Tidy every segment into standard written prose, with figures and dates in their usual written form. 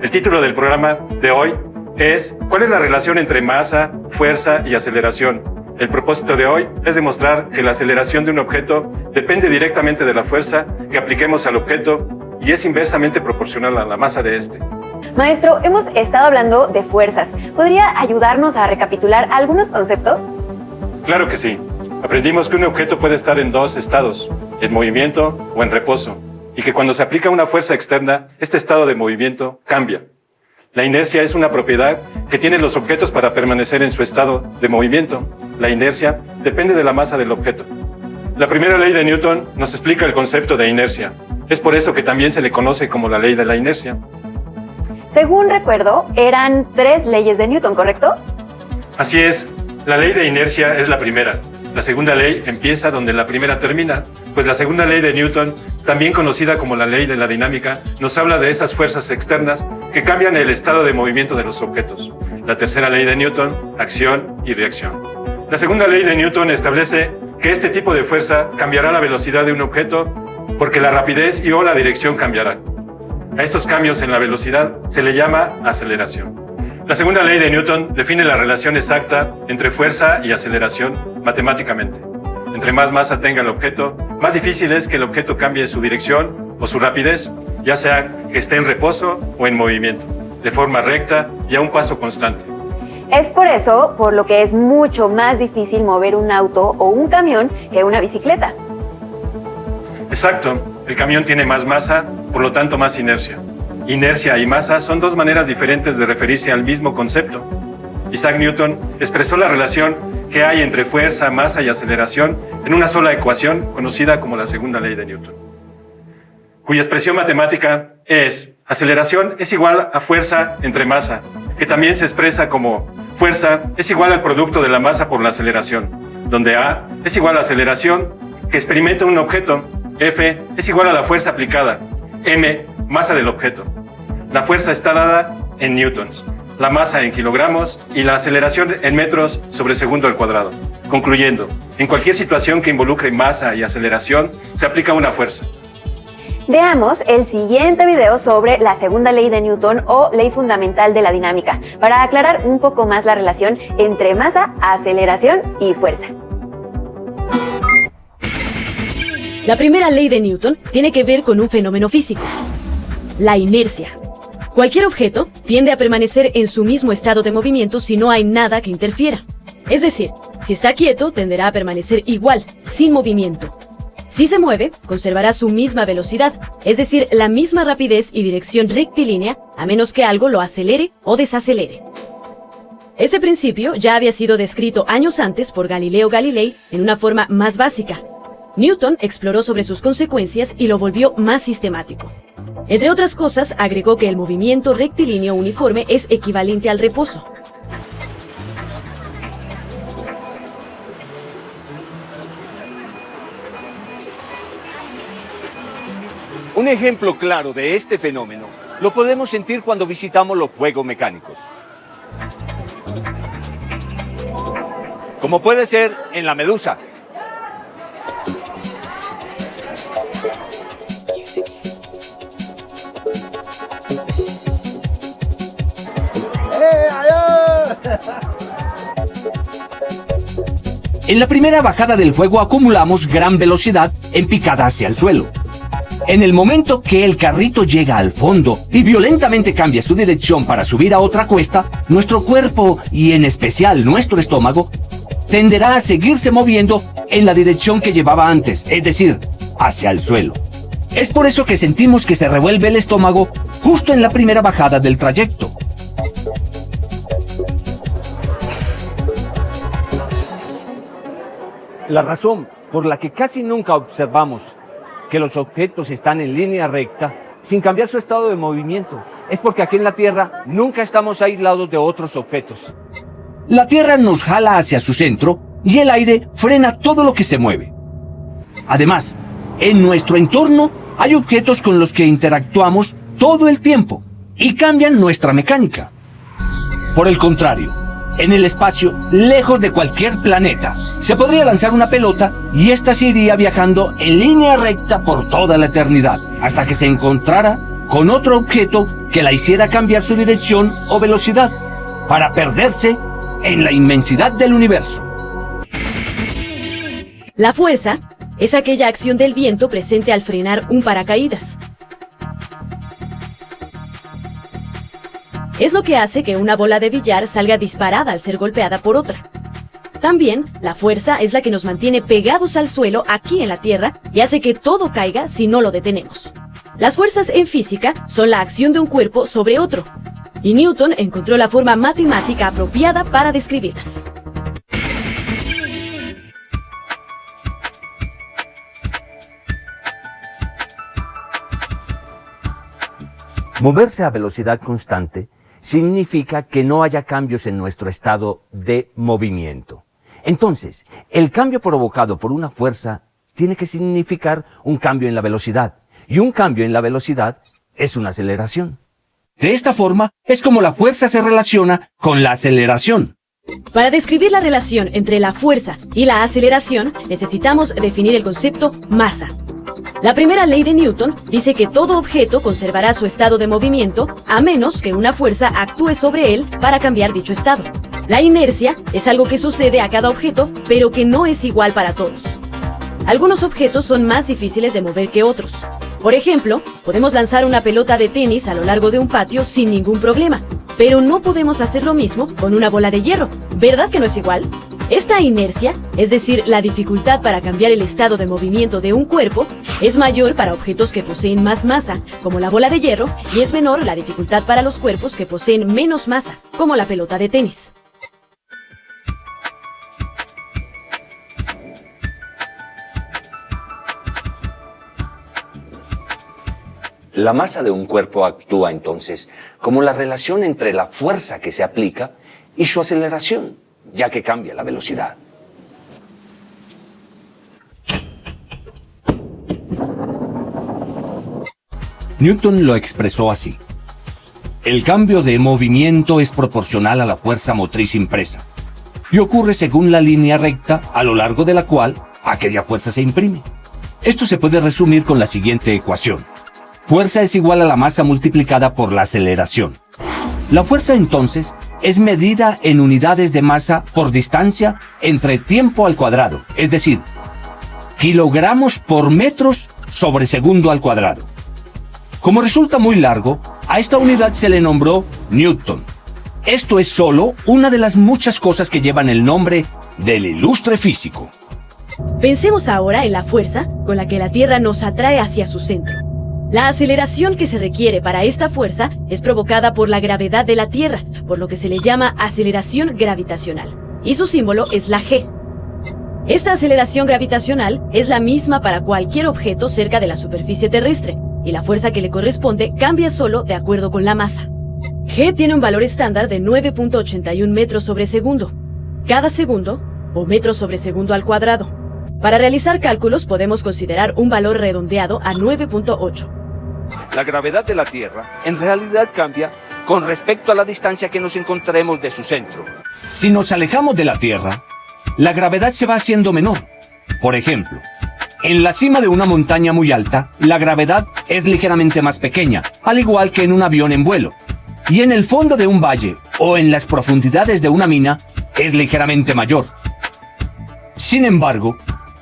El título del programa de hoy es ¿cuál es la relación entre masa, fuerza y aceleración? El propósito de hoy es demostrar que la aceleración de un objeto depende directamente de la fuerza que apliquemos al objeto y es inversamente proporcional a la masa de este. Maestro, hemos estado hablando de fuerzas. ¿Podría ayudarnos a recapitular algunos conceptos? Claro que sí. Aprendimos que un objeto puede estar en dos estados, en movimiento o en reposo, y que cuando se aplica una fuerza externa, este estado de movimiento cambia. La inercia es una propiedad que tienen los objetos para permanecer en su estado de movimiento. La inercia depende de la masa del objeto. La primera ley de Newton nos explica el concepto de inercia. Es por eso que también se le conoce como la ley de la inercia. Según recuerdo, eran 3 leyes de Newton, ¿correcto? Así es. La ley de inercia es la primera. La segunda ley empieza donde la primera termina, pues la segunda ley de Newton, también conocida como la ley de la dinámica, nos habla de esas fuerzas externas que cambian el estado de movimiento de los objetos. La tercera ley de Newton, acción y reacción. La segunda ley de Newton establece que este tipo de fuerza cambiará la velocidad de un objeto porque la rapidez y o la dirección cambiarán. A estos cambios en la velocidad se le llama aceleración. La segunda ley de Newton define la relación exacta entre fuerza y aceleración matemáticamente. Entre más masa tenga el objeto, más difícil es que el objeto cambie su dirección o su rapidez, ya sea que esté en reposo o en movimiento, de forma recta y a un paso constante. Es por eso por lo que es mucho más difícil mover un auto o un camión que una bicicleta. Exacto, el camión tiene más masa, por lo tanto más inercia. Inercia y masa son dos maneras diferentes de referirse al mismo concepto. Isaac Newton expresó la relación que hay entre fuerza, masa y aceleración en una sola ecuación conocida como la segunda ley de Newton, cuya expresión matemática es aceleración es igual a fuerza entre masa, que también se expresa como fuerza es igual al producto de la masa por la aceleración, donde A es igual a aceleración que experimenta un objeto, F es igual a la fuerza aplicada, M, masa del objeto. La fuerza está dada en newtons, la masa en kilogramos y la aceleración en metros sobre segundo al cuadrado. Concluyendo, en cualquier situación que involucre masa y aceleración, se aplica una fuerza. Veamos el siguiente video sobre la segunda ley de Newton o ley fundamental de la dinámica, para aclarar un poco más la relación entre masa, aceleración y fuerza. La primera ley de Newton tiene que ver con un fenómeno físico, la inercia. Cualquier objeto tiende a permanecer en su mismo estado de movimiento si no hay nada que interfiera. Es decir, si está quieto, tenderá a permanecer igual, sin movimiento. Si se mueve, conservará su misma velocidad, es decir, la misma rapidez y dirección rectilínea, a menos que algo lo acelere o desacelere. Este principio ya había sido descrito años antes por Galileo Galilei en una forma más básica. Newton exploró sobre sus consecuencias y lo volvió más sistemático. Entre otras cosas, agregó que el movimiento rectilíneo uniforme es equivalente al reposo. Un ejemplo claro de este fenómeno lo podemos sentir cuando visitamos los juegos mecánicos. Como puede ser en la Medusa. En la primera bajada del juego acumulamos gran velocidad en picada hacia el suelo. En el momento que el carrito llega al fondo y violentamente cambia su dirección para subir a otra cuesta, nuestro cuerpo, y en especial nuestro estómago, tenderá a seguirse moviendo en la dirección que llevaba antes, es decir, hacia el suelo. Es por eso que sentimos que se revuelve el estómago justo en la primera bajada del trayecto. La razón por la que casi nunca observamos que los objetos están en línea recta, sin cambiar su estado de movimiento, es porque aquí en la Tierra nunca estamos aislados de otros objetos. La Tierra nos jala hacia su centro y el aire frena todo lo que se mueve. Además, en nuestro entorno hay objetos con los que interactuamos todo el tiempo y cambian nuestra mecánica. Por el contrario, en el espacio, lejos de cualquier planeta, se podría lanzar una pelota y ésta se iría viajando en línea recta por toda la eternidad, hasta que se encontrara con otro objeto que la hiciera cambiar su dirección o velocidad para perderse en la inmensidad del universo. La fuerza es aquella acción del viento presente al frenar un paracaídas. Es lo que hace que una bola de billar salga disparada al ser golpeada por otra. También, la fuerza es la que nos mantiene pegados al suelo aquí en la Tierra y hace que todo caiga si no lo detenemos. Las fuerzas en física son la acción de un cuerpo sobre otro, y Newton encontró la forma matemática apropiada para describirlas. Moverse a velocidad constante significa que no haya cambios en nuestro estado de movimiento. Entonces, el cambio provocado por una fuerza tiene que significar un cambio en la velocidad, y un cambio en la velocidad es una aceleración. De esta forma es como la fuerza se relaciona con la aceleración. Para describir la relación entre la fuerza y la aceleración, necesitamos definir el concepto masa. La primera ley de Newton dice que todo objeto conservará su estado de movimiento a menos que una fuerza actúe sobre él para cambiar dicho estado. La inercia es algo que sucede a cada objeto, pero que no es igual para todos. Algunos objetos son más difíciles de mover que otros. Por ejemplo, podemos lanzar una pelota de tenis a lo largo de un patio sin ningún problema, pero no podemos hacer lo mismo con una bola de hierro. ¿Verdad que no es igual? Esta inercia, es decir, la dificultad para cambiar el estado de movimiento de un cuerpo, es mayor para objetos que poseen más masa, como la bola de hierro, y es menor la dificultad para los cuerpos que poseen menos masa, como la pelota de tenis. La masa de un cuerpo actúa entonces como la relación entre la fuerza que se aplica y su aceleración, ya que cambia la velocidad. Newton lo expresó así: el cambio de movimiento es proporcional a la fuerza motriz impresa y ocurre según la línea recta a lo largo de la cual aquella fuerza se imprime. Esto se puede resumir con la siguiente ecuación: fuerza es igual a la masa multiplicada por la aceleración. La fuerza entonces es medida en unidades de masa por distancia entre tiempo al cuadrado, es decir, kilogramos por metros sobre segundo al cuadrado. Como resulta muy largo, a esta unidad se le nombró Newton. Esto es solo una de las muchas cosas que llevan el nombre del ilustre físico. Pensemos ahora en la fuerza con la que la Tierra nos atrae hacia su centro. La aceleración que se requiere para esta fuerza es provocada por la gravedad de la Tierra, por lo que se le llama aceleración gravitacional, y su símbolo es la G. Esta aceleración gravitacional es la misma para cualquier objeto cerca de la superficie terrestre, y la fuerza que le corresponde cambia solo de acuerdo con la masa. G tiene un valor estándar de 9.81 metros sobre segundo, cada segundo, o metros sobre segundo al cuadrado. Para realizar cálculos podemos considerar un valor redondeado a 9.8. La gravedad de la Tierra en realidad cambia con respecto a la distancia que nos encontremos de su centro. Si nos alejamos de la Tierra, la gravedad se va haciendo menor. Por ejemplo, en la cima de una montaña muy alta, la gravedad es ligeramente más pequeña, al igual que en un avión en vuelo. Y en el fondo de un valle o en las profundidades de una mina, es ligeramente mayor. Sin embargo,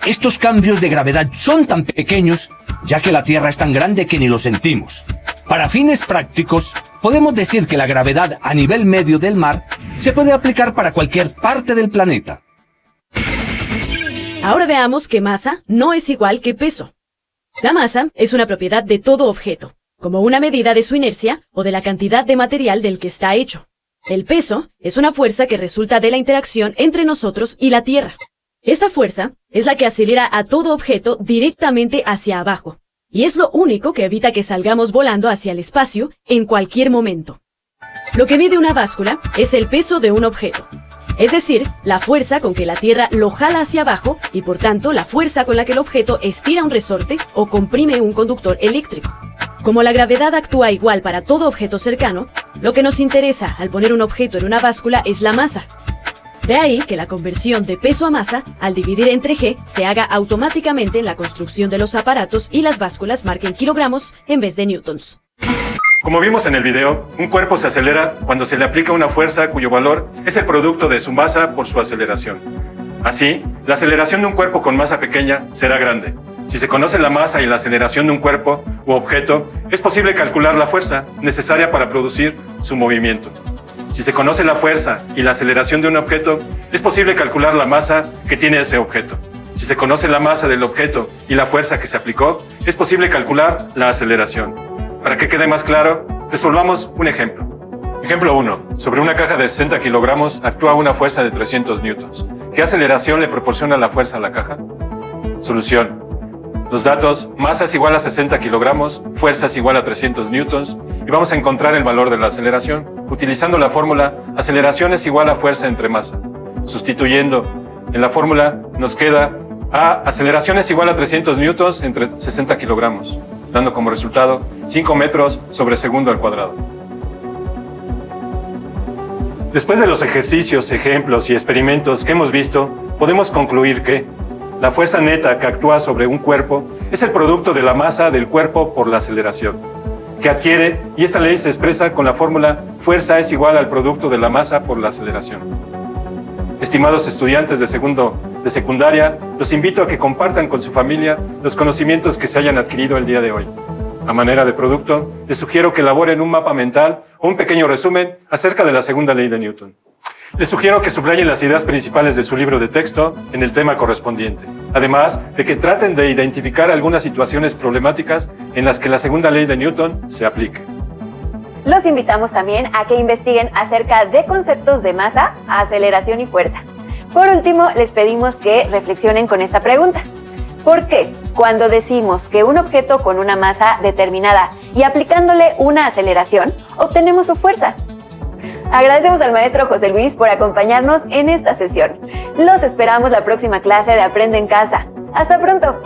estos cambios de gravedad son tan pequeños, ya que la Tierra es tan grande que ni lo sentimos. Para fines prácticos, podemos decir que la gravedad a nivel medio del mar se puede aplicar para cualquier parte del planeta. Ahora veamos que masa no es igual que peso. La masa es una propiedad de todo objeto, como una medida de su inercia o de la cantidad de material del que está hecho. El peso es una fuerza que resulta de la interacción entre nosotros y la Tierra. Esta fuerza es la que acelera a todo objeto directamente hacia abajo, y es lo único que evita que salgamos volando hacia el espacio en cualquier momento. Lo que mide una báscula es el peso de un objeto, es decir, la fuerza con que la Tierra lo jala hacia abajo y por tanto la fuerza con la que el objeto estira un resorte o comprime un conductor eléctrico. Como la gravedad actúa igual para todo objeto cercano, lo que nos interesa al poner un objeto en una báscula es la masa. De ahí que la conversión de peso a masa, al dividir entre G, se haga automáticamente en la construcción de los aparatos y las básculas marquen kilogramos en vez de newtons. Como vimos en el video, un cuerpo se acelera cuando se le aplica una fuerza cuyo valor es el producto de su masa por su aceleración. Así, la aceleración de un cuerpo con masa pequeña será grande. Si se conoce la masa y la aceleración de un cuerpo u objeto, es posible calcular la fuerza necesaria para producir su movimiento. Si se conoce la fuerza y la aceleración de un objeto, es posible calcular la masa que tiene ese objeto. Si se conoce la masa del objeto y la fuerza que se aplicó, es posible calcular la aceleración. Para que quede más claro, resolvamos un ejemplo. Ejemplo 1. Sobre una caja de 60 kilogramos actúa una fuerza de 300 newtons. ¿Qué aceleración le proporciona la fuerza a la caja? Solución. Los datos: masa es igual a 60 kilogramos, fuerza es igual a 300 newtons, y vamos a encontrar el valor de la aceleración utilizando la fórmula aceleración es igual a fuerza entre masa. Sustituyendo en la fórmula nos queda aceleración es igual a 300 newtons entre 60 kilogramos, dando como resultado 5 metros sobre segundo al cuadrado. Después de los ejercicios, ejemplos y experimentos que hemos visto, podemos concluir que la fuerza neta que actúa sobre un cuerpo es el producto de la masa del cuerpo por la aceleración que adquiere, y esta ley se expresa con la fórmula fuerza es igual al producto de la masa por la aceleración. Estimados estudiantes de secundaria, los invito a que compartan con su familia los conocimientos que se hayan adquirido el día de hoy. A manera de producto, les sugiero que elaboren un mapa mental o un pequeño resumen acerca de la segunda ley de Newton. Les sugiero que subrayen las ideas principales de su libro de texto en el tema correspondiente, además de que traten de identificar algunas situaciones problemáticas en las que la segunda ley de Newton se aplique. Los invitamos también a que investiguen acerca de conceptos de masa, aceleración y fuerza. Por último, les pedimos que reflexionen con esta pregunta. ¿Por qué cuando decimos que un objeto con una masa determinada y aplicándole una aceleración, obtenemos su fuerza? Agradecemos al maestro José Luis por acompañarnos en esta sesión. Los esperamos la próxima clase de Aprende en Casa. ¡Hasta pronto!